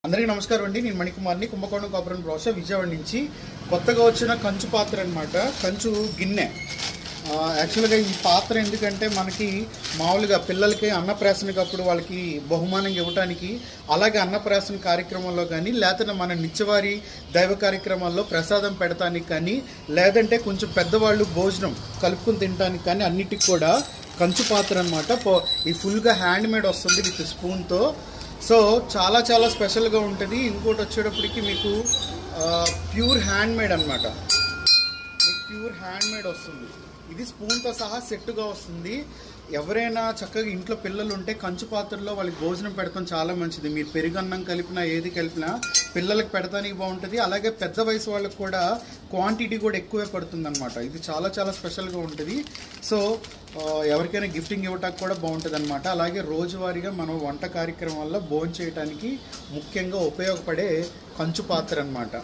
అందరికీ నమస్కారం అండి. నేను మణికుమార్ని, కుంభకోణం కాపురం బ్రోష విజయవాడ నుంచి. కొత్తగా వచ్చిన కంచు పాత్ర అనమాట, కంచు గిన్నె. యాక్చువల్గా ఈ పాత్ర ఎందుకంటే మనకి మామూలుగా పిల్లలకి అన్నప్రాసనకప్పుడు వాళ్ళకి బహుమానం ఇవ్వటానికి, అలాగే అన్నప్రాసన కార్యక్రమంలో కానీ, లేకపోతే మన నిత్యవారి దైవ కార్యక్రమాల్లో ప్రసాదం పెడతానికి కానీ, లేదంటే కొంచెం పెద్దవాళ్ళు భోజనం కలుపుకుని తినడానికి కానీ అన్నిటికి కూడా కంచు పాత్ర అనమాట. ఈ ఫుల్గా హ్యాండ్ మేడ్ వస్తుంది విత్ స్పూన్తో. సో చాలా చాలా స్పెషల్గా ఉంటుంది. ఇంకోటి వచ్చేటప్పటికి మీకు ప్యూర్ హ్యాండ్ మేడ్ అనమాట, మీకు ప్యూర్ హ్యాండ్ మేడ్ వస్తుంది. ఇది స్పూన్తో సహా సెట్గా వస్తుంది. ఎవరైనా చక్కగా ఇంట్లో పిల్లలు ఉంటే కంచు పాత్రలో వాళ్ళకి భోజనం పెడతాం చాలా మంచిది. మీరు పెరుగన్నం కలిపినా ఏది కలిపినా పిల్లలకు పెడతానికి బాగుంటుంది. అలాగే పెద్ద వయసు వాళ్ళకి కూడా క్వాంటిటీ కూడా ఎక్కువే పడుతుంది అనమాట. ఇది చాలా చాలా స్పెషల్గా ఉంటుంది. సో ఎవరికైనా గిఫ్టింగ్ ఇవ్వటానికి కూడా బాగుంటుంది అనమాట. అలాగే రోజువారీగా మనం వంట కార్యక్రమాల్లో భోజనం చేయడానికి ముఖ్యంగా ఉపయోగపడే కంచు పాత్ర అనమాట.